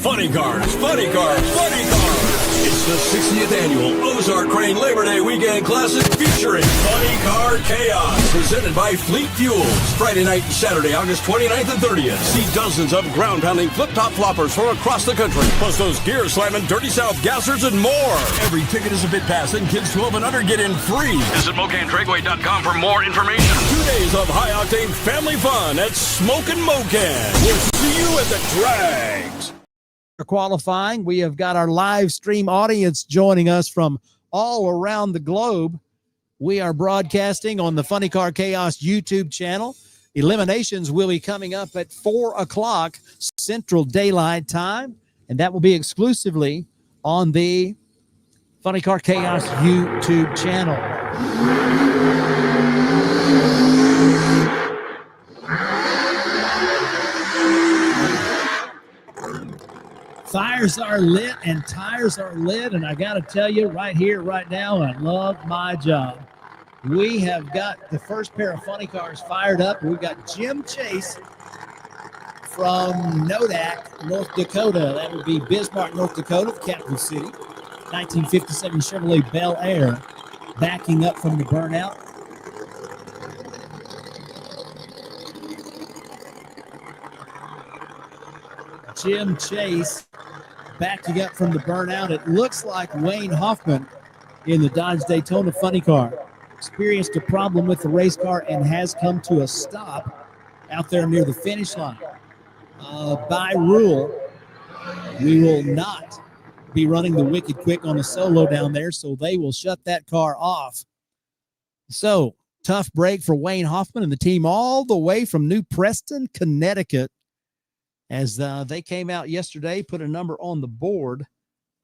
Funny cars, funny cars, funny cars. It's the 60th annual Ozark Crane Labor Day Weekend Classic featuring Funny Car Chaos, presented by Fleet Fuels. Friday night and Saturday, August 29th and 30th. See dozens of ground-pounding flip-top floppers from across the country, plus those gear-slamming Dirty South gassers and more. Every ticket is a pit pass, and kids 12 and under get in free. Visit MocanDragway.com for more information. 2 days of high-octane family fun at Smokin' Mocan. We'll see you at the drags. Qualifying, we have got our live stream audience joining us from all around the globe. We are broadcasting on the Funny Car Chaos YouTube channel. Eliminations will be coming up at 4 o'clock Central Daylight Time, and that will be exclusively on the Funny Car Chaos YouTube channel. Fires are lit and tires are lit, and I got to tell you right here, right now, I love my job. We have got the first pair of funny cars fired up. We've got Jim Chase from Nodak, North Dakota. That would be Bismarck, North Dakota, the capital city. 1957 Chevrolet Bel Air, backing up from the burnout. Jim Chase backing up from the burnout. It looks like Wayne Hoffman in the Dodge Daytona funny car experienced a problem with the race car and has come to a stop out there near the finish line. By rule, we will not be running the Wicked Quick on a solo down there, so they will shut that car off. So, tough break for Wayne Hoffman and the team all the way from New Preston, Connecticut, as they came out yesterday, put a number on the board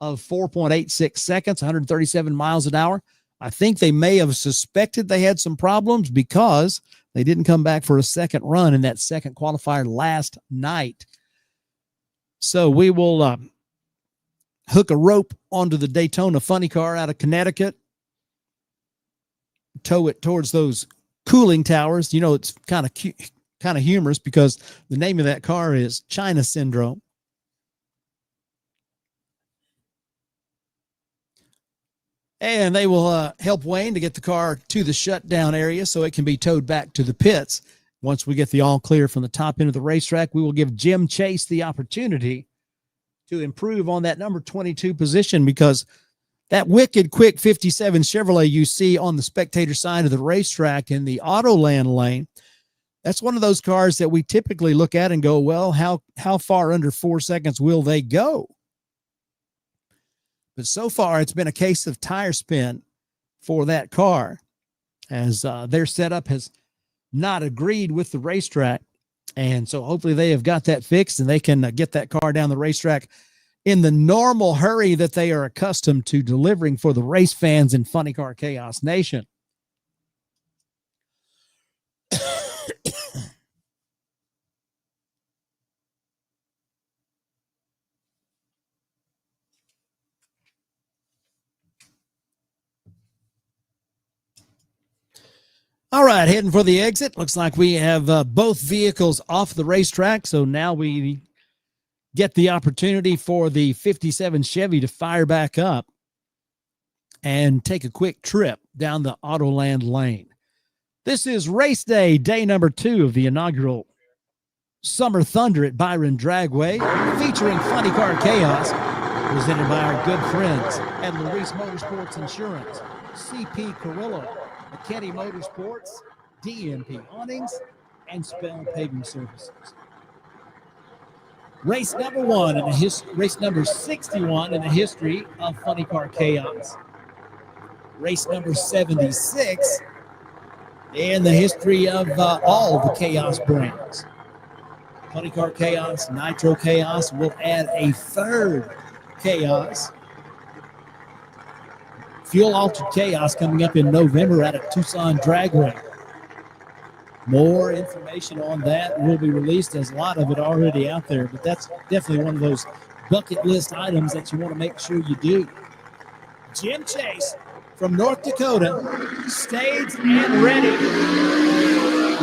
of 4.86 seconds, 137 miles an hour. I think they may have suspected they had some problems because they didn't come back for a second run in that second qualifier last night. So we will hook a rope onto the Daytona funny car out of Connecticut, tow it towards those cooling towers. You know, it's kind of humorous because the name of that car is China Syndrome. And they will help Wayne to get the car to the shutdown area so it can be towed back to the pits. Once we get the all clear from the top end of the racetrack, we will give Jim Chase the opportunity to improve on that number 22 position, because that Wicked Quick 57 Chevrolet you see on the spectator side of the racetrack in the Autoland lane, that's one of those cars that we typically look at and go, well, how far under 4 seconds will they go? But so far, it's been a case of tire spin for that car, as their setup has not agreed with the racetrack. And so hopefully they have got that fixed and they can get that car down the racetrack in the normal hurry that they are accustomed to delivering for the race fans in Funny Car Chaos Nation. All right, heading for the exit. Looks like we have both vehicles off the racetrack, so now we get the opportunity for the 57 Chevy to fire back up and take a quick trip down the Autoland lane. This is race day, day number 2 of the inaugural Summer Thunder at Byron Dragway, featuring Funny Car Chaos, presented by our good friends at Laris Motorsports Insurance, CP Carrillo, McKinney Motorsports, DMP Awnings, and Spell Paving Services. Race number 1 in race number 61 in the history of Funny Car Chaos. Race number 76 in the history of all the Chaos brands. Funny Car Chaos, Nitro Chaos, will add a third Chaos. Fuel Altered Chaos coming up in November out at Tucson Dragway. More information on that will be released, as a lot of it already out there, but that's definitely one of those bucket list items that you want to make sure you do. Jim Chase from North Dakota, staged and ready.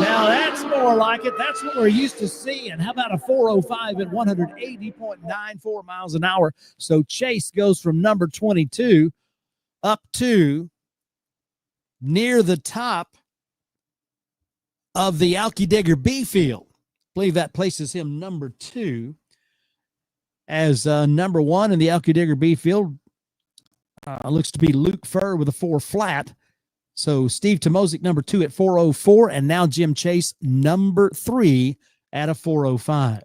Now that's more like it. That's what we're used to seeing. How about a 405 at 180.94 miles an hour? So Chase goes from number 22 up to near the top of the Alki-Digger B field. I believe that places him number 2. As number 1 in the Alki-Digger B field looks to be Luke Furr with a 4 flat. So Steve Tomozik, number 2 at 404, and now Jim Chase, number 3 at a 405.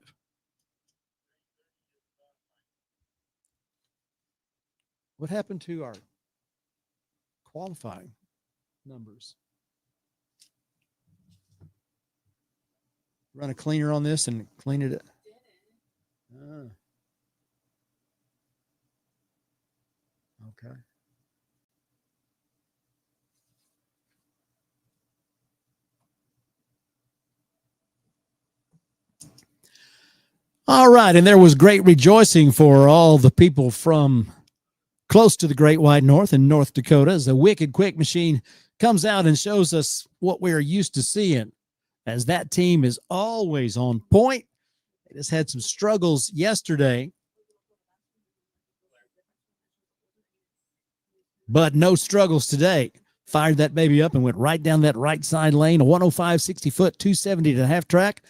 What happened to our qualifying numbers? Run a cleaner on this and clean it. Okay. All right, and there was great rejoicing for all the people from close to the Great White North in North Dakota as the Wicked Quick machine comes out and shows us what we're used to seeing, as that team is always on point. They just had some struggles yesterday, but no struggles today. Fired that baby up and went right down that right side lane, a 105, 60 foot, 270 to the half track,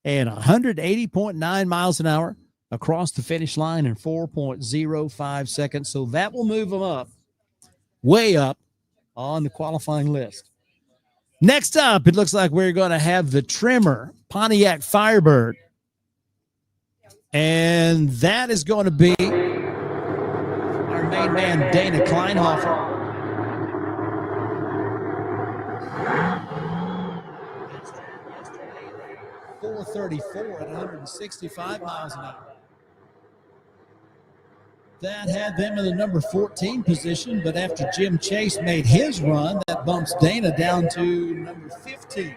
and 180.9 miles an hour across the finish line in 4.05 seconds. So that will move them up, way up on the qualifying list. Next up, it looks like we're going to have the Trimmer Pontiac Firebird. And that is going to be our main man, Dana Kleinhofer. 434 at 165 miles an hour. That had them in the number 14 position, but after Jim Chase made his run, that bumps Dana down to number 15.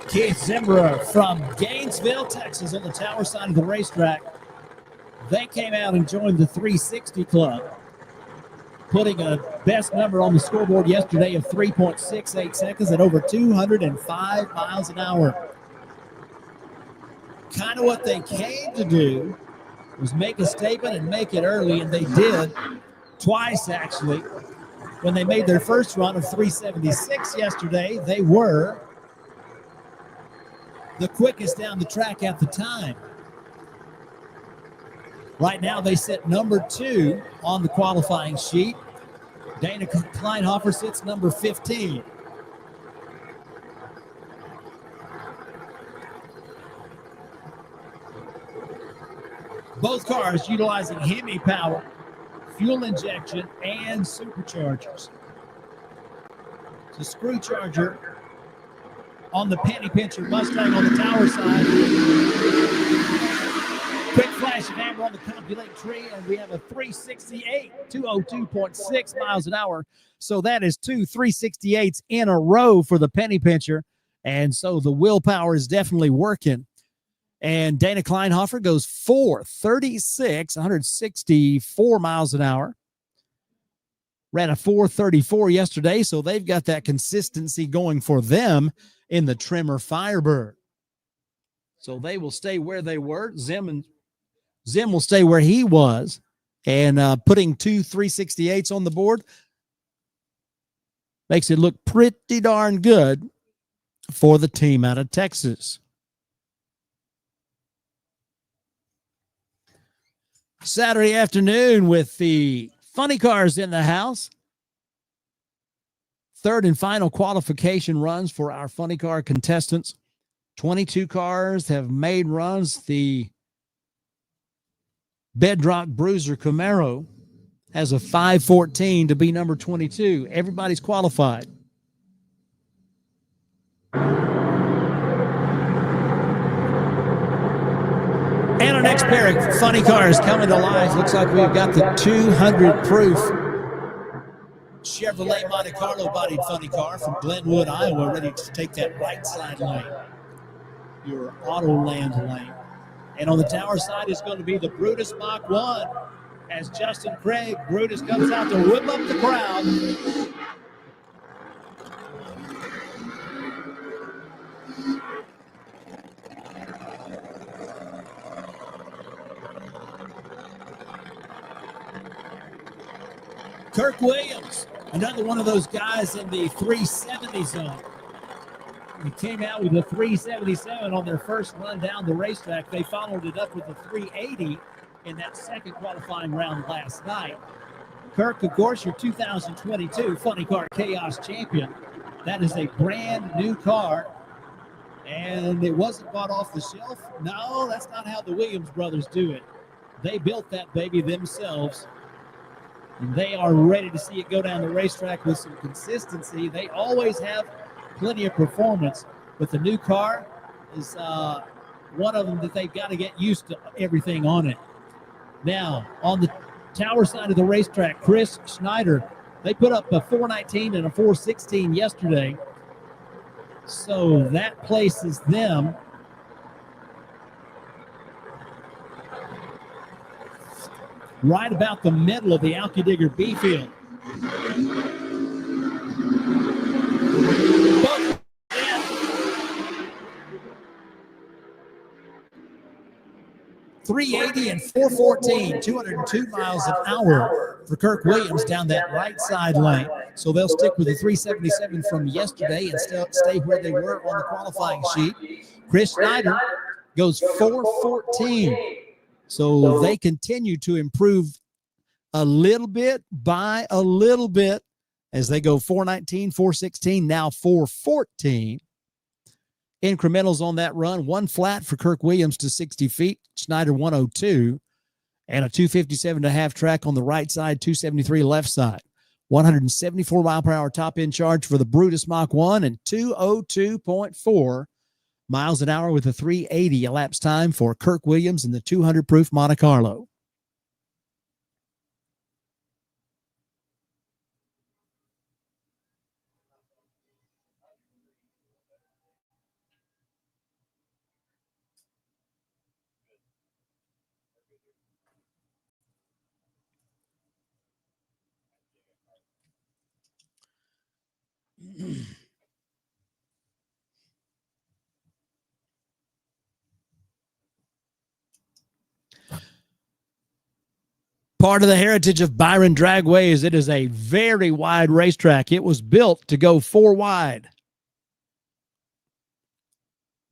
Keith Zimbra from Gainesville, Texas, on the tower side of the racetrack. They came out and joined the 360 Club, putting a best number on the scoreboard yesterday of 3.68 seconds at over 205 miles an hour. Kind of what they came to do was make a statement and make it early, and they did twice, actually. When they made their first run of 376 yesterday, they were the quickest down the track at the time. Right now, they sit number 2 on the qualifying sheet. Dana Kleinhofer sits number 15. Both cars utilizing Hemi power, fuel injection, and superchargers. The screw charger on the penny pincher Mustang on the tower side. Quick flash of amber on the Compulate tree, and we have a 368, 202.6 miles an hour. So that is 2 368s in a row for the penny pincher. And so the willpower is definitely working. And Dana Kleinhofer goes 436, 164 miles an hour. Ran a 434 yesterday, so they've got that consistency going for them in the Trimmer Firebird. So they will stay where they were. Zim will stay where he was. And putting 2 368s on the board makes it look pretty darn good for the team out of Texas. Saturday afternoon with the funny cars in the house. Third and final qualification runs for our funny car contestants. 22 cars have made runs. The Bedrock Bruiser Camaro has a 514 to be number 22. Everybody's qualified. And our next pair of funny cars coming to life. Looks like we've got the 200 proof Chevrolet Monte Carlo bodied funny car from Glenwood, Iowa, ready to take that right side lane, your Autoland lane. And on the tower side is going to be the Brutus Mach 1 as Justin Craig, Brutus, comes out to whip up the crowd. Kirk Williams, another one of those guys in the 370 zone. He came out with a 377 on their first run down the racetrack. They followed it up with a 380 in that second qualifying round last night. Kirk, of course, your 2022 Funny Car Chaos champion. That is a brand new car, and it wasn't bought off the shelf. No, that's not how the Williams brothers do it. They built that baby themselves. They are ready to see it go down the racetrack with some consistency. They always have plenty of performance, but the new car is one of them that they've got to get used to everything on it. Now, on the tower side of the racetrack, Chris Schneider, they put up a 419 and a 416 yesterday, so that places them right about the middle of the Alky Digger B field. Both 380 and 414, 202 miles an hour for Kirk Williams down that right side lane. So they'll stick with the 377 from yesterday and stay where they were on the qualifying sheet. Chris Schneider goes 414. So they continue to improve a little bit by a little bit as they go 419, 416, now 414. Incrementals on that run, one flat for Kirk Williams to 60 feet, Schneider 102, and a 257.5 track on the right side, 273 left side. 174 mile per hour top end charge for the Brutus Mach 1 and 202.4 miles an hour with a 380 elapsed time for Kirk Williams in the 200 proof Monte Carlo. Part of the heritage of Byron Dragway is it is a very wide racetrack. It was built to go 4 wide.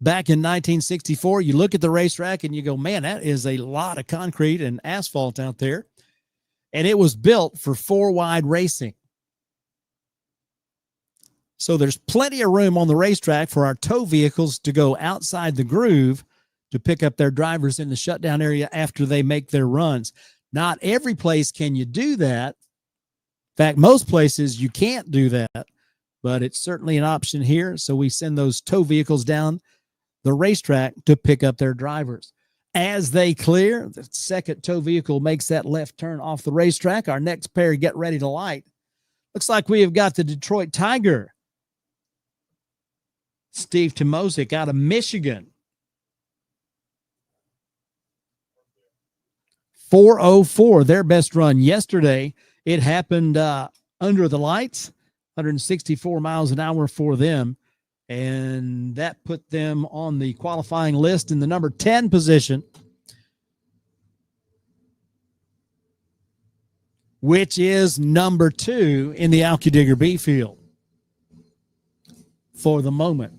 Back in 1964, you look at the racetrack and you go, man, that is a lot of concrete and asphalt out there. And it was built for 4 wide racing. So there's plenty of room on the racetrack for our tow vehicles to go outside the groove to pick up their drivers in the shutdown area after they make their runs. Not every place can you do that. In fact, most places you can't do that, but it's certainly an option here. So we send those tow vehicles down the racetrack to pick up their drivers. As they clear, the second tow vehicle makes that left turn off the racetrack. Our next pair get ready to light. Looks like we have got the Detroit Tiger, Steve Tomosic out of Michigan. 404, their best run yesterday. It happened under the lights, 164 miles an hour for them. And that put them on the qualifying list in the number 10 position, which is number 2 in the Alky Digger B field for the moment.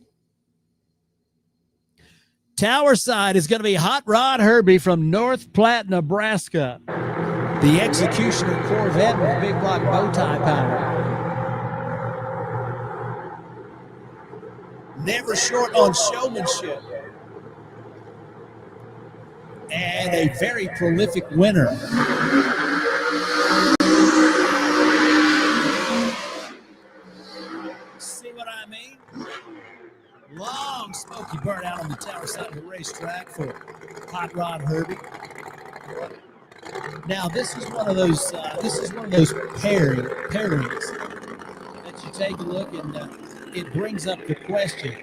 Tower side is going to be Hot Rod Herbie from North Platte, Nebraska. The Executioner Corvette with big block bow tie power. Never short on showmanship. And a very prolific winner. See what I mean? Long smoky burnout on the tower side of the racetrack for Hot Rod Herbie. Now this is one of those pairings that you take a look and it brings up the question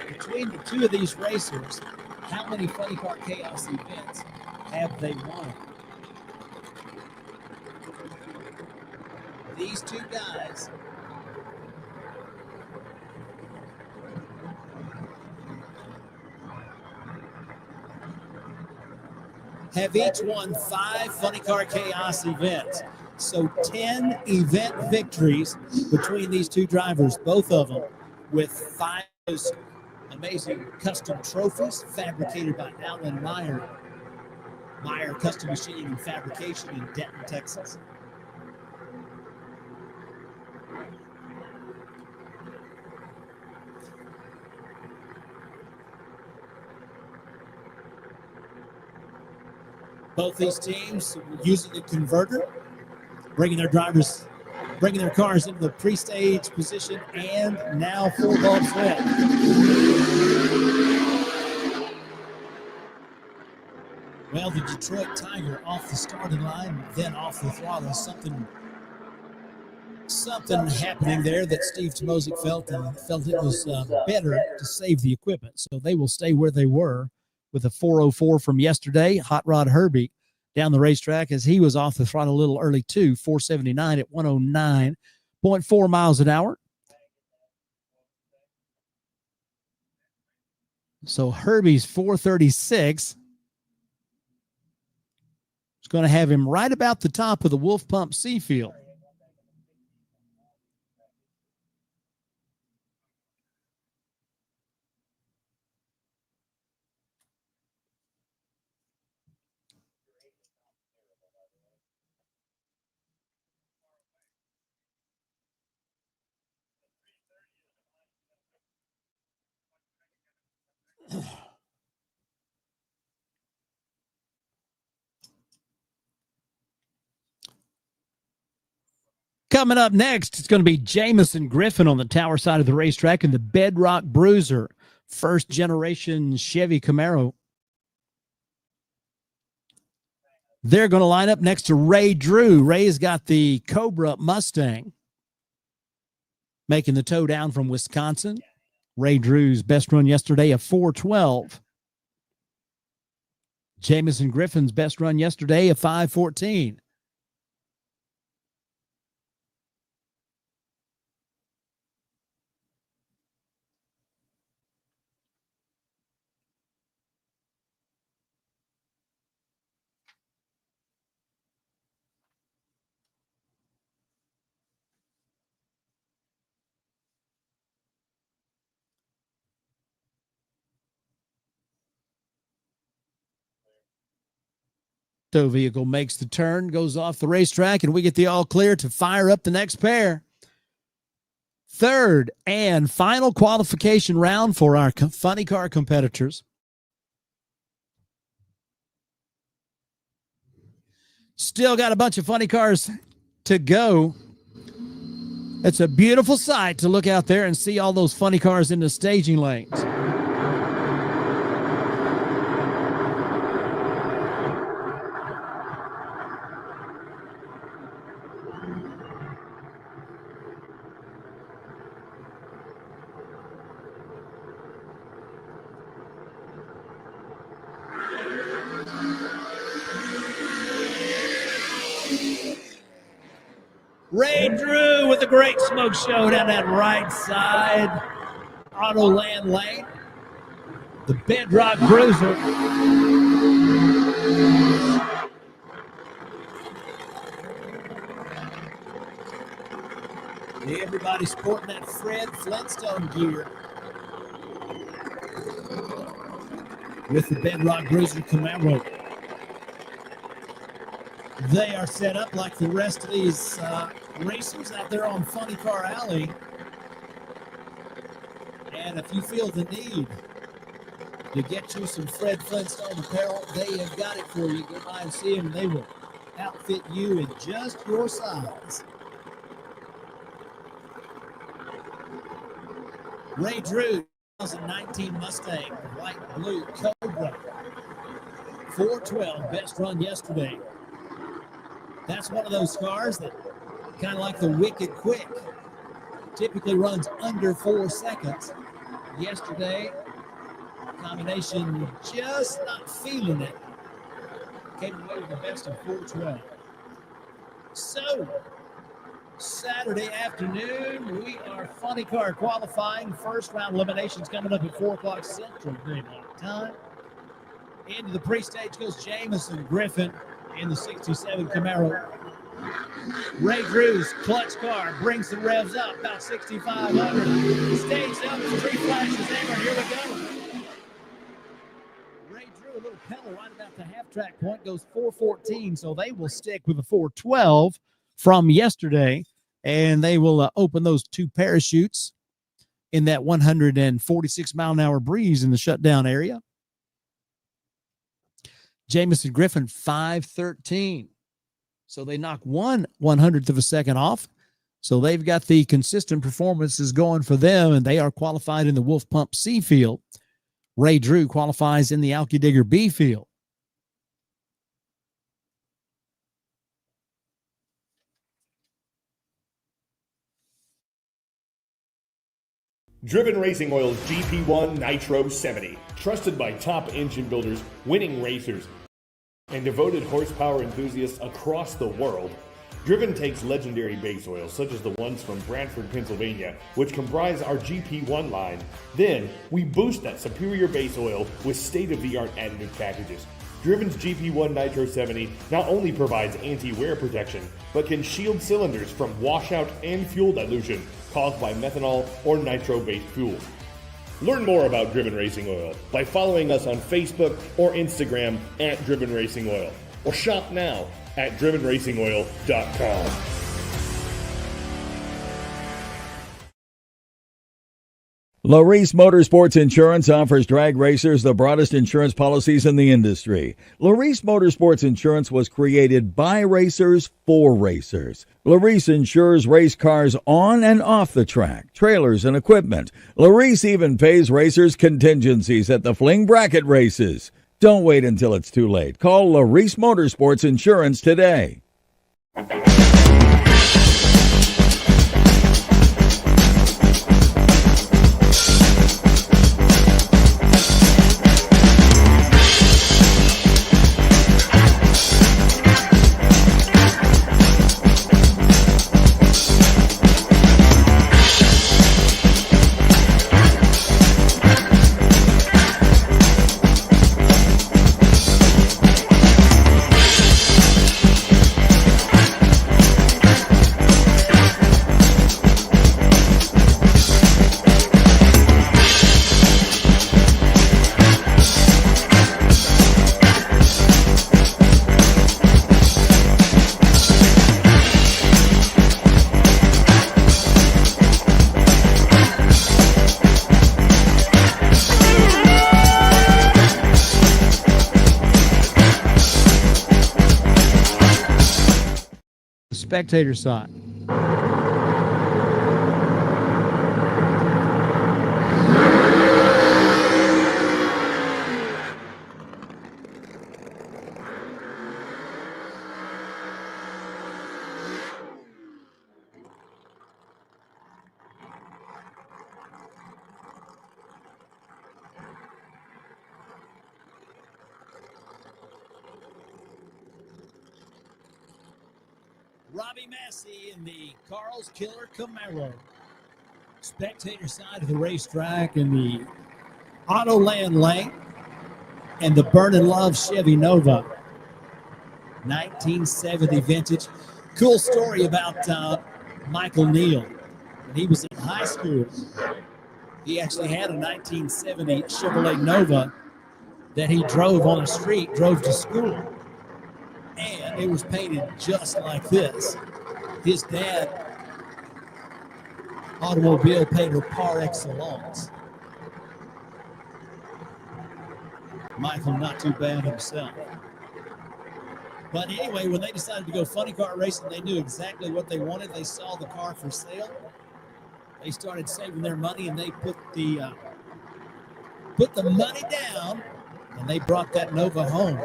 between the two of these racers: how many Funny Car Chaos events have they won? These two guys have each won 5 Funny Car Chaos events. So 10 event victories between these two drivers, both of them with 5 of those amazing custom trophies fabricated by Alan Meyer. Meyer Custom Machining and Fabrication in Denton, Texas. Both these teams using a converter, bringing their cars into the pre-stage position and now full ball flip. Well, the Detroit Tiger off the starting line, then off the throttle. Something happening there that Steve Tomosic felt it was better to save the equipment. So they will stay where they were with a 404 from yesterday. Hot Rod Herbie down the racetrack as he was off the throttle a little early too, 479 at 109.4 miles an hour. So Herbie's 436 is going to have him right about the top of the Wulff Pump C field. Coming up next, it's going to be Jamison Griffin on the tower side of the racetrack in the Bedrock Bruiser, first generation Chevy Camaro. They're going to line up next to Ray Drew. Ray's got the Cobra Mustang, making the tow down from Wisconsin. Ray Drew's best run yesterday, a 412. Jamison Griffin's best run yesterday, a 514. Tow vehicle makes the turn, goes off the racetrack, and we get the all clear to fire up the next pair. Third and final qualification round for our funny car competitors. Still got a bunch of funny cars to go. It's a beautiful sight to look out there and see all those funny cars in the staging lanes. Ray Drew with a great smoke show down that right side. Autoland lane. The Bedrock Bruiser. Everybody's sporting that Fred Flintstone gear. With the Bedrock Bruiser Camaro. They are set up like the rest of these racers out there on Funny Car Alley. And if you feel the need to get you some Fred Flintstone apparel, they have got it for you. Go by and see them. They will outfit you in just your size. Ray Drew 2019 Mustang, white, blue, Cobra. 412, best run yesterday. That's one of those cars that kind of like the Wicked Quick, typically runs under 4 seconds. Yesterday, combination just not feeling it. Came away with the best of 412. So, Saturday afternoon, we are funny car qualifying. First round eliminations coming up at 4 o'clock Central Daylight Time. Into the pre-stage goes Jamison Griffin in the 67 Camaro. Ray Drew's clutch car brings the revs up about 6,500. Stage up, 3 flashes hammered. Here we go. Ray Drew, a little pedal right about the half-track point, goes 414, so they will stick with the 412 from yesterday, and they will open those 2 parachutes in that 146-mile-an-hour breeze in the shutdown area. Jamison Griffin, 513. So they knock 1/100th of a second off. So they've got the consistent performances going for them, and they are qualified in the Wulff Pump C field. Ray Drew qualifies in the Alky Digger B field. Driven Racing Oil's GP1 Nitro 70, trusted by top engine builders, winning racers, and devoted horsepower enthusiasts across the world. Driven takes legendary base oils such as the ones from Brantford, Pennsylvania, which comprise our GP1 line. Then, we boost that superior base oil with state-of-the-art additive packages. Driven's GP1 Nitro 70 not only provides anti-wear protection, but can shield cylinders from washout and fuel dilution caused by methanol or nitro-based fuel. Learn more about Driven Racing Oil by following us on Facebook or Instagram at Driven Racing Oil, or shop now at drivenracingoil.com. Laris Motorsports Insurance offers drag racers the broadest insurance policies in the industry. Laris Motorsports Insurance was created by racers for racers. Laris insures race cars on and off the track, trailers and equipment. Laris even pays racers contingencies at the fling bracket races. Don't wait until it's too late. Call Laris Motorsports Insurance today. Spectator side. Robbie Massey in the Carl's Killer Camaro. Spectator side of the racetrack in the Autoland lane and the Burn and Love Chevy Nova. 1970 vintage. Cool story about Michael Neal. When he was in high school, he actually had a 1970 Chevrolet Nova that he drove on the street, drove to school. And it was painted just like this. His dad, automobile painter par excellence. Michael, not too bad himself. But anyway, when they decided to go funny car racing, they knew exactly what they wanted. They saw the car for sale. They started saving their money, and they put the put the money down, and they brought that Nova home.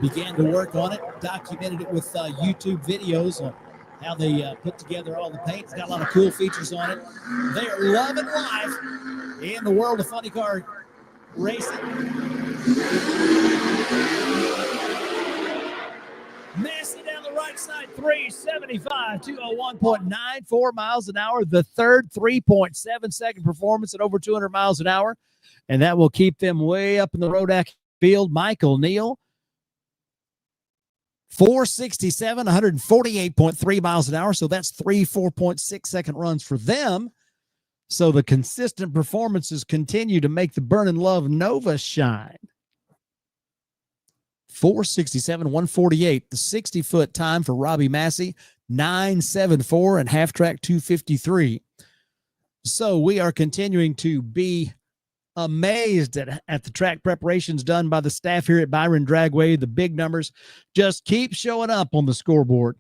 Began to work on it, documented it with YouTube videos on how they put together all the paint. It's got a lot of cool features on it. They are loving life in the world of funny car racing. Massey down the right side, 375, 201.94 miles an hour. The third 3.7-second performance at over 200 miles an hour. And that will keep them way up in the Rodak field. Michael Neal, 467, 148.3 miles an hour. So that's 4.6-second runs for them. So the consistent performances continue to make the Burnin' Love Nova shine. 467, 148. The 60-foot time for Robbie Massey, 974 and half track 253. So we are continuing to be amazed at the track preparations done by the staff here at Byron Dragway. The big numbers just keep showing up on the scoreboard.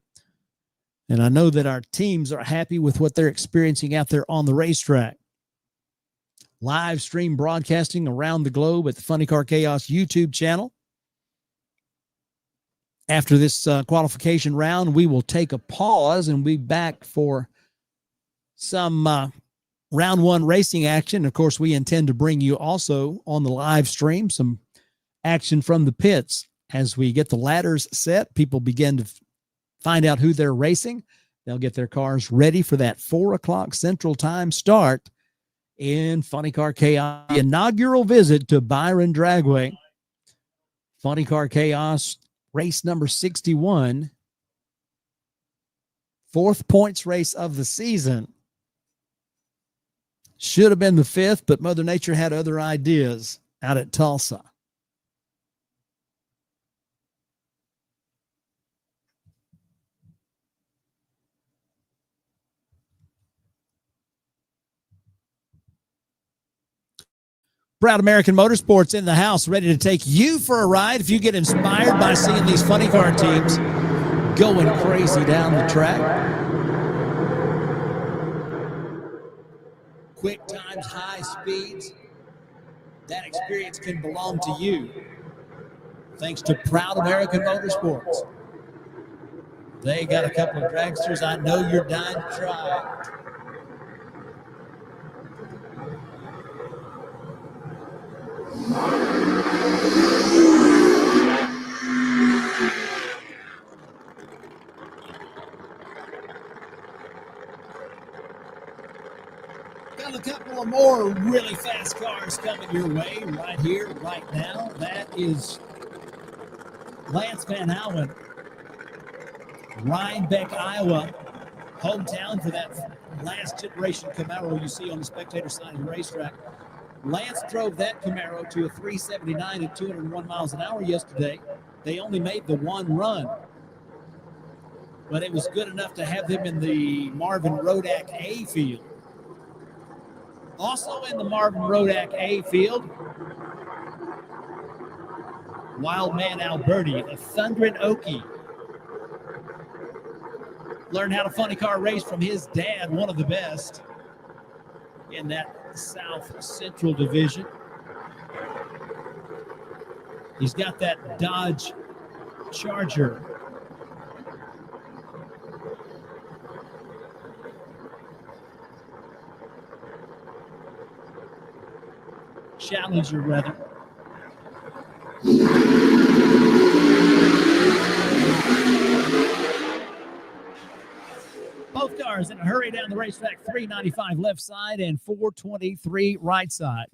And I know that our teams are happy with what they're experiencing out there on the racetrack. Live stream broadcasting around the globe at the Funny Car Chaos YouTube channel. After this qualification round, we will take a pause and be back for some round one racing action. Of course, we intend to bring you also on the live stream some action from the pits. As we get the ladders set, people begin to find out who they're racing. They'll get their cars ready for that 4 o'clock Central Time start in Funny Car Chaos. The inaugural visit to Byron Dragway. Funny Car Chaos race number 61. Fourth points race of the season. Should have been the fifth, but Mother Nature had other ideas out at Tulsa. Proud American Motorsports in the house, ready to take you for a ride. If you get inspired by seeing these funny car teams going crazy down the track. Quick times, high speeds. That experience can belong to you. Thanks to Proud American Motorsports. They got a couple of dragsters I know you're dying to try. Got a couple of more really fast cars coming your way right here, right now. That is Lance Van Howen, Rhinebeck, Iowa, hometown for that last generation Camaro you see on the spectator side of the racetrack. Lance drove that Camaro to a 379 at 201 miles an hour yesterday. They only made the one run, but it was good enough to have them in the Marvin Rodak A field. Also in the Marvin Rodak A field, Wildman Alberti, a Thundering Okie. Learned how to funny car race from his dad, one of the best in that South Central Division. He's got that Dodge Charger. Challenger, rather. Both cars in a hurry down the racetrack, 395 left side and 423 right side.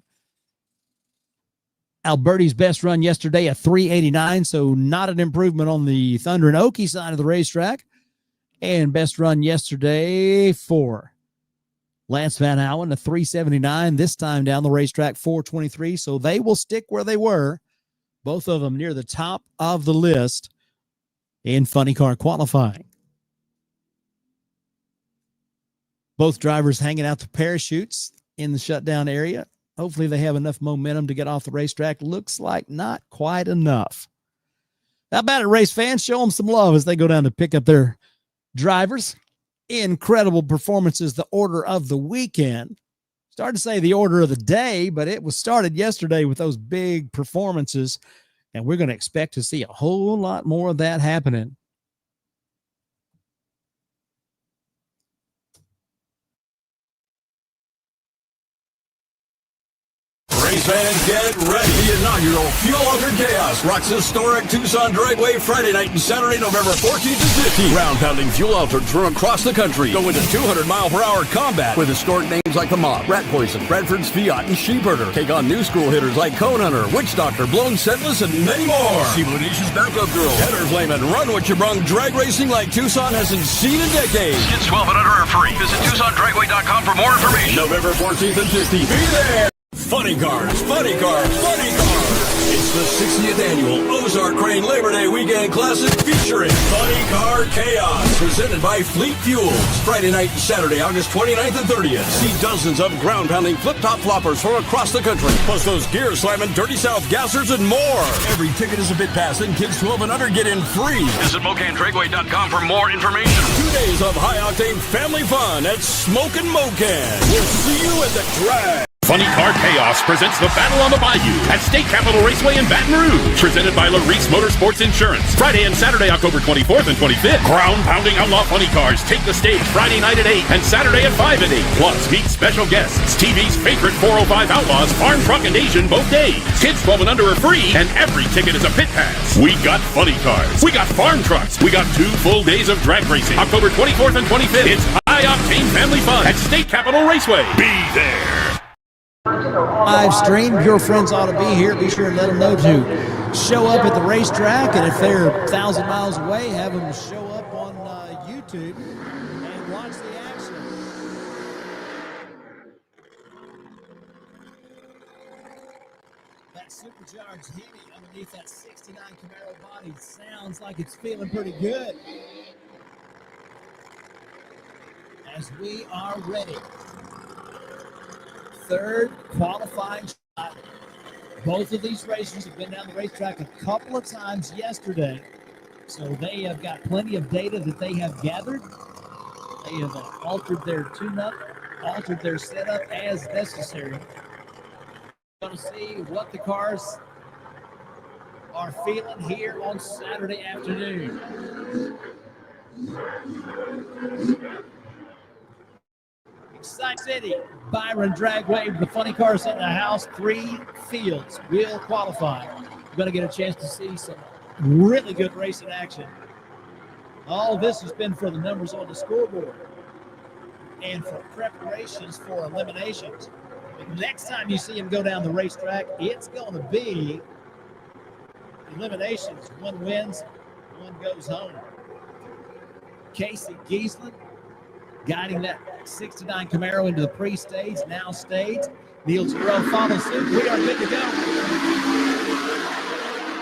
Alberti's best run yesterday, a 389, so not an improvement on the Thunder and Okie side of the racetrack. And best run yesterday for Lance Van Howen, a 379, this time down the racetrack, 423. So they will stick where they were, both of them near the top of the list in funny car qualifying. Both drivers hanging out the parachutes in the shutdown area. Hopefully they have enough momentum to get off the racetrack. Looks like not quite enough. How about it, race fans? Show them some love as they go down to pick up their drivers. Incredible performances, the order of the weekend. Started to say the order of the day, but it was started yesterday with those big performances, and we're going to expect to see a whole lot more of that happening. Race fans, get ready. The inaugural Fuel Altered Chaos rocks historic Tucson Dragway Friday night and Saturday, November 14th and 15th. Ground-pounding fuel altered from across the country go into 200-mile-per-hour combat with historic names like the Mob, Rat Poison, Bradford's Fiat, and Sheepherder. Take on new school hitters like Cone Hunter, Witch Doctor, Blown Scentless, and many more. See Blue Nation's Backup Girl, Header Flame, and Run What You Brung drag racing like Tucson hasn't seen in decades. Kids 12 and under are free. Visit TucsonDragway.com for more information. November 14th and 15th. Be there! Funny cars, funny cars, funny cars. It's the 60th annual Ozark Crane Labor Day Weekend Classic featuring Funny Car Chaos, presented by Fleet Fuels. Friday night and Saturday, August 29th and 30th. See dozens of ground-pounding flip-top floppers from across the country, plus those gear-slamming Dirty South gassers and more. Every ticket is a pit pass, and kids 12 and under get in free. Visit MocanDragway.com for more information. 2 days of high-octane family fun at Smokin' Mocan. We'll see you at the drag. Funny Car Chaos presents the Battle on the Bayou at State Capitol Raceway in Baton Rouge. Presented by Laris Motorsports Insurance. Friday and Saturday, October 24th and 25th. Ground-pounding outlaw funny cars take the stage Friday night at 8 and Saturday at 5 and 8. Plus, meet special guests. TV's favorite 405 Outlaws, Farm Truck and Asian both days. Kids 12 and under are free, and every ticket is a pit pass. We got funny cars. We got farm trucks. We got 2 full days of drag racing. October 24th and 25th. It's high-octane family fun at State Capitol Raceway. Be there. Live stream. Your friends ought to be here. Be sure and let them know to show up at the racetrack, and if they're 1,000 miles away, have them show up on YouTube and watch the action. That supercharged Hemi underneath that 69 Camaro body sounds like it's feeling pretty good. As we are ready. Third qualifying shot. Both of these racers have been down the racetrack a couple of times yesterday, so they have got plenty of data that they have gathered. They have altered their tune-up, altered their setup as necessary. We're going to see what the cars are feeling here on Saturday afternoon. Exciting City, Byron Dragway, the funny cars in the house. 3 fields will qualify. We're going to get a chance to see some really good racing action. All of this has been for the numbers on the scoreboard and for preparations for eliminations. But next time you see him go down the racetrack, it's going to be eliminations. One wins, one goes home. Casey Giesland guiding that 69 Camaro into the pre-stage, now stage. Neil Giroux follows suit. We are good to go.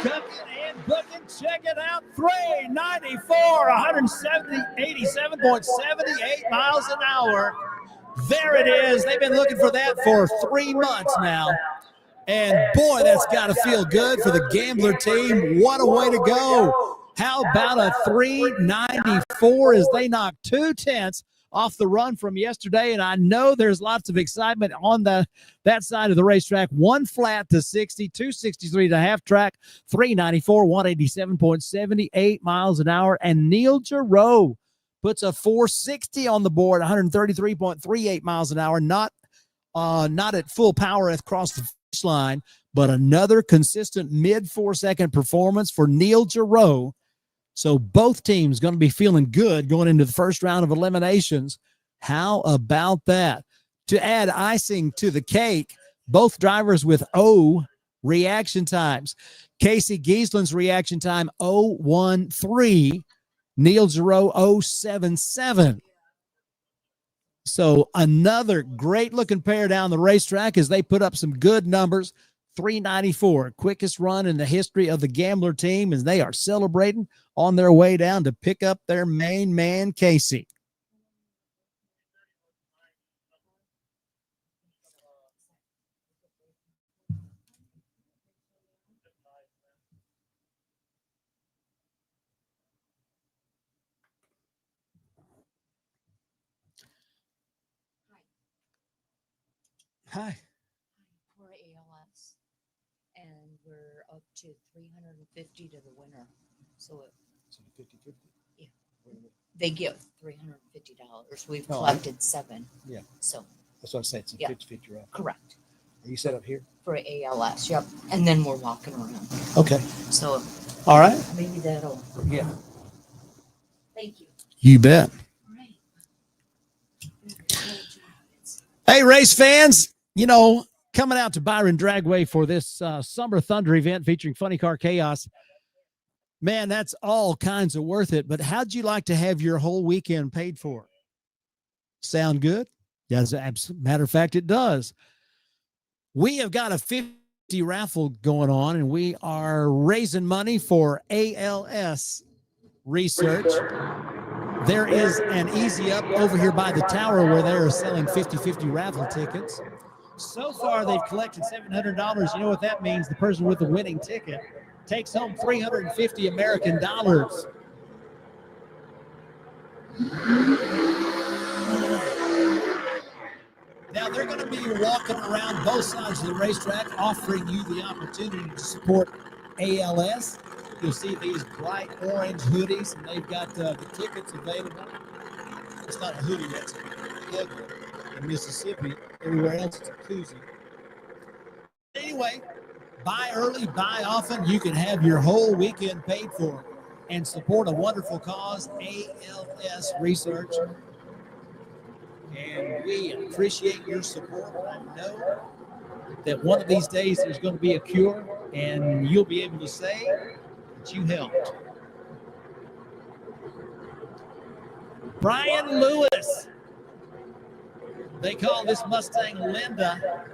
Cooking and booking. Check it out. 394, 87.78 miles an hour. There it is. They've been looking for that for 3 months now. And boy, that's got to feel good for the Gambler team. What a way to go. How about a 394 as they knock 2/10 off the run from yesterday, and I know there's lots of excitement on that side of the racetrack. 1 flat to 60, 263 to half track, 394, 187.78 miles an hour, and Neil Giroux puts a 460 on the board, 133.38 miles an hour, not at full power across the finish line, but another consistent mid 4-second performance for Neil Giroux. So both teams going to be feeling good going into the first round of eliminations. How about that? To add icing to the cake, both drivers with O reaction times. Casey Giesland's reaction time 0.13. Neil Giroux 0.77. So another great looking pair down the racetrack as they put up some good numbers. 394, quickest run in the history of the Gambler team, as they are celebrating on their way down to pick up their main man, Casey. Hi. We're ALS, and we're up to 350 to the winner. So So 50-50. yeah, they give $350. We've No, collected 7. Yeah. So That's what I said. It's a Yeah. 50-50 round. correct Are you set up here? for ALS. Yep. And then we're walking around. Okay. So All right. maybe that'll. Yeah. Thank you. You bet. All right. Hey, race fans, coming out to Byron Dragway for this Summer Thunder event featuring Funny Car Chaos. Man, that's all kinds of worth it. But how'd you like to have your whole weekend paid for? Sound good? Yeah, as a matter of fact, it does. We have got a 50 raffle going on, and we are raising money for ALS research. There is an easy up over here by the tower where they're selling 50-50 raffle tickets. So far, they've collected $700. You know what that means? The person with the winning ticket takes home $350 American dollars. Now, they're going to be walking around both sides of the racetrack, offering you the opportunity to support ALS. You'll see these bright orange hoodies, and they've got the tickets available. It's not a hoodie, that's a hoodie in Mississippi. Everywhere else, it's a koozie. Anyway, buy early, buy often. You can have your whole weekend paid for and support a wonderful cause, ALS research. And we appreciate your support. I know that one of these days there's going to be a cure, and you'll be able to say that you helped. Brian Lewis. They call this Mustang Linda.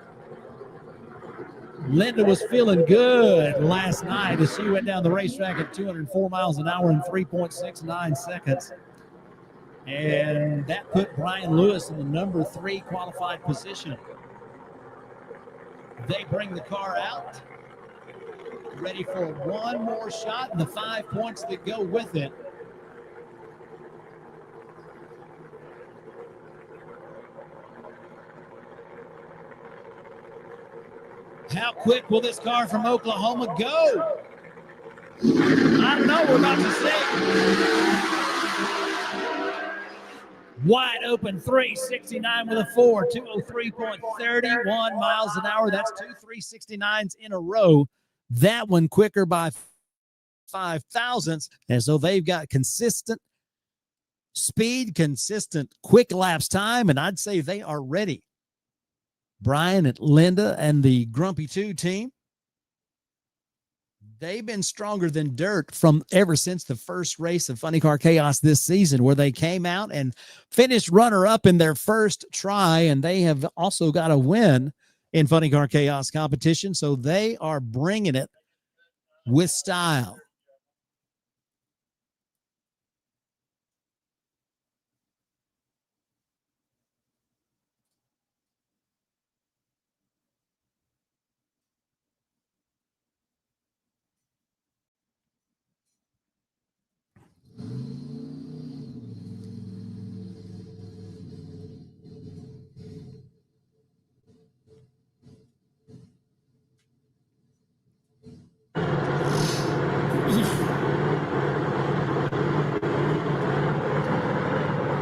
Linda was feeling good last night as she went down the racetrack at 204 miles an hour in 3.69 seconds. And that put Brian Lewis in the number 3 qualified position. They bring the car out, ready for one more shot and the 5 points that go with it. How quick will this car from Oklahoma go? I don't know. We're about to see. Wide open 369 with a 4, 203.31 miles an hour. That's 2 369s in a row. That one quicker by 5 thousandths. And so they've got consistent speed, consistent quick lapse time, and I'd say they are ready. Brian and Linda and the Grumpy 2 team, they've been stronger than dirt from ever since the first race of Funny Car Chaos this season, where they came out and finished runner-up in their first try, and they have also got a win in Funny Car Chaos competition, so they are bringing it with style.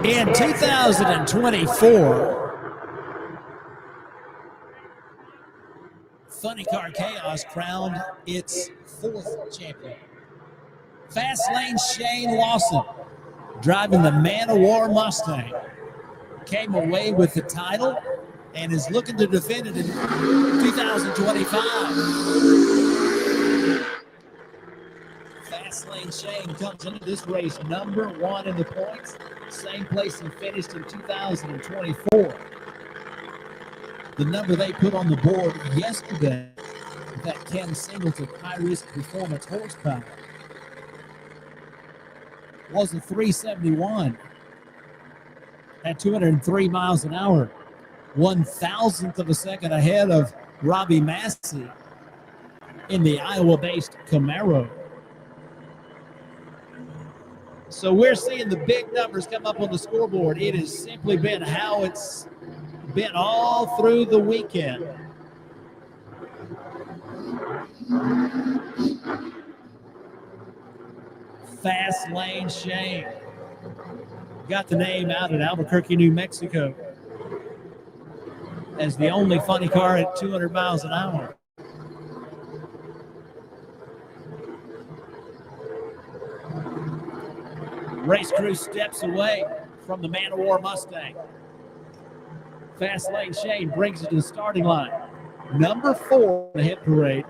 In 2024, Funny Car Chaos crowned its 4th champion. Fast Lane Shane Lawson, driving the Man of War Mustang, came away with the title and is looking to defend it in 2025. Fast Lane Shane comes into this race number 1 in the points, same place he finished in 2024. The number they put on the board yesterday, that Ken Singleton high-risk performance horsepower, was a 371 at 203 miles an hour, 1,000th of a second ahead of Robbie Massey in the Iowa-based Camaro. So we're seeing the big numbers come up on the scoreboard. It has simply been how it's been all through the weekend. Fast Lane Shane got the name out at Albuquerque, New Mexico as the only funny car at 200 miles an hour. Race crew steps away from the Man of War Mustang. Fast Lane Shane brings it to the starting line. Number 4 in the hit parade.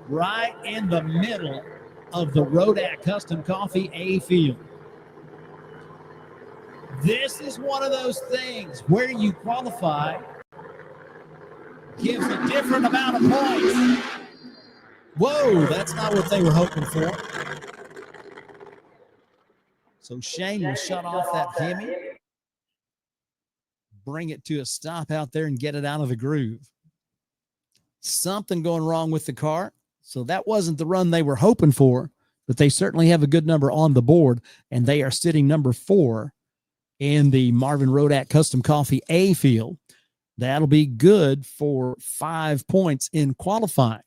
Right in the middle of the Rodak Custom Coffee A field. This is one of those things where you qualify gives a different amount of points. Whoa, that's not what they were hoping for. So Shane will shut off that Hemi, bring it to a stop out there and get it out of the groove. Something going wrong with the car. So that wasn't the run they were hoping for, but they certainly have a good number on the board, and they are sitting number 4 in the Marvin Rodak Custom Coffee A field. That'll be good for 5 points in qualifying.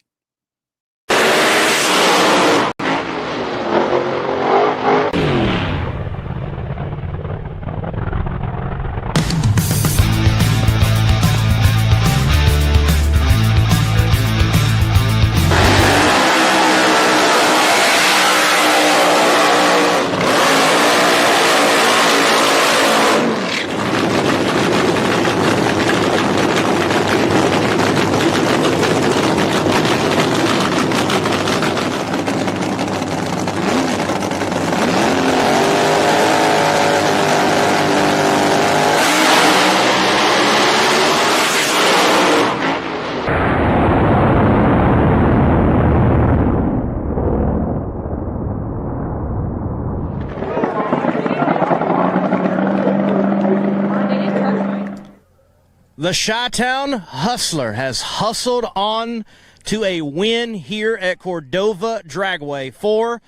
The Chi-Town Hustler has hustled on to a win here at Cordova Dragway for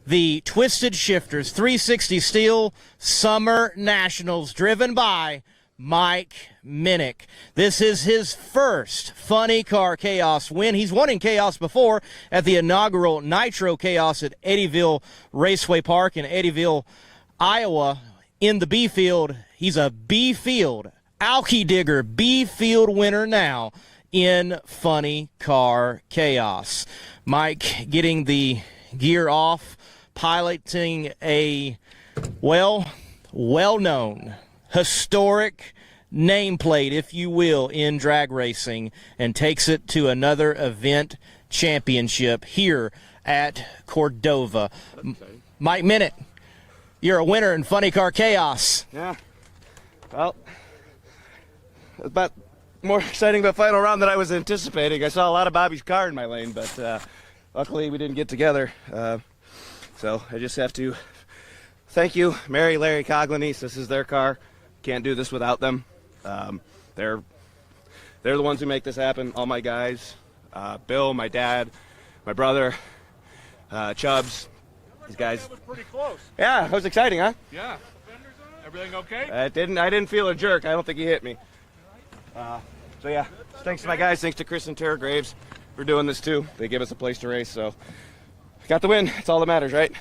the Twisted Shifterz 360 Steel Summer Nationals, driven by Mike Minnick. This is his first Funny Car Chaos win. He's won in Chaos before at the inaugural Nitro Chaos at Eddyville Raceway Park in Eddyville, Iowa. In the B field, he's a B field Alky Digger B field winner now in Funny Car Chaos. Mike getting the gear off, piloting a well-known, historic nameplate, if you will, in drag racing, and takes it to another event championship here at Cordova. Mike Minnick, you're a winner in Funny Car Chaos. Yeah. Well, it's about more exciting of a final round than I was anticipating. I saw a lot of Bobby's car in my lane, but luckily we didn't get together. So I just have to thank you, Mary, Larry, Coglany. This is their car. Can't do this without them. They're the ones who make this happen. All my guys, Bill, my dad, my brother, Chubbs. These guys. That was pretty close. Yeah, it was exciting, huh? Yeah. Everything okay? I didn't feel a jerk. I don't think he hit me. So yeah, thanks to my guys. Thanks to Chris and Tara Graves for doing this too. They give us a place to race, so got the win. That's all that matters, right?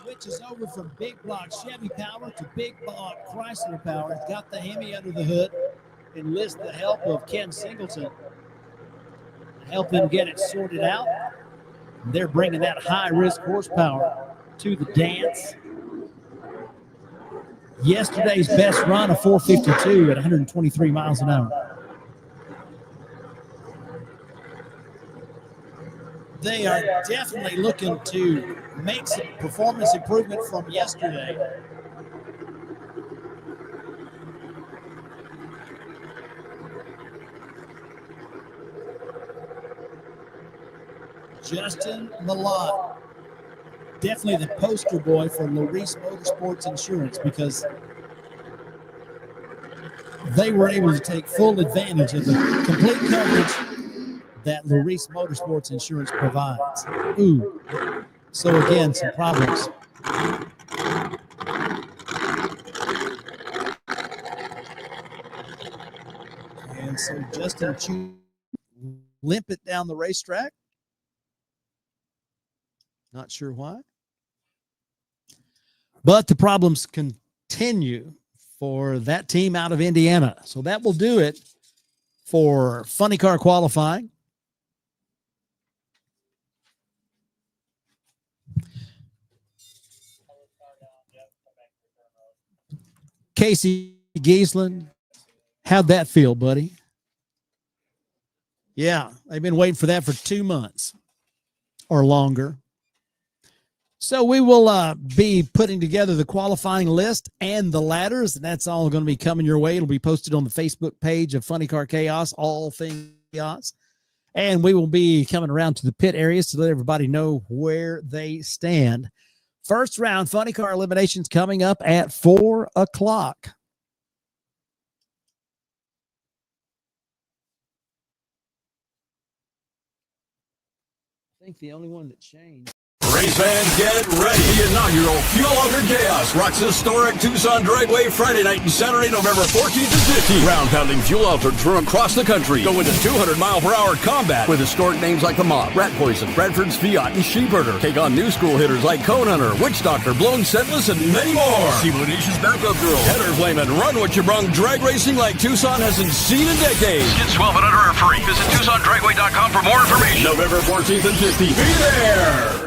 switches over from big block Chevy power to big block Chrysler power. He's got the Hemi under the hood. Enlist the help of Ken Singleton to help him get it sorted out. They're bringing that high-risk horsepower to the dance. Yesterday's best run of 452 at 123 miles an hour. They are definitely looking to make some performance improvement from yesterday. Justin Malott, definitely the poster boy for Laris Motorsports Insurance, because they were able to take full advantage of the complete coverage that Laris Motorsports Insurance provides. Ooh. So again, some problems. And so Justin Chu limp it down the racetrack. Not sure why. But the problems continue for that team out of Indiana. So that will do it for funny car qualifying. Casey Giesland, how'd that feel, buddy? Yeah, they've been waiting for that for 2 months or longer. So we will be putting together the qualifying list and the ladders, and that's all going to be coming your way. It'll be posted on the Facebook page of Funny Car Chaos, All Things Chaos. And we will be coming around to the pit areas to let everybody know where they stand. First round Funny Car eliminations coming up at 4 o'clock. I think the only one that changed. Race fans, get ready. The inaugural Fuel Altered Chaos rocks historic Tucson Dragway Friday night and Saturday, November 14th and 15th. Ground-pounding fuel altered from across the country go into 200-mile-per-hour combat with historic names like the Mob, Rat Poison, Bradford's Fiat, and Sheepherder. Take on new school hitters like Cone Hunter, Witch Doctor, Blown Scentless, and many more. See Blue Nation's backup girl, Header Flame, and run what you brung drag racing like Tucson hasn't seen in decades. Kids 12 and under are free. Visit TucsonDragway.com for more information. November 14th and 15th. Be there!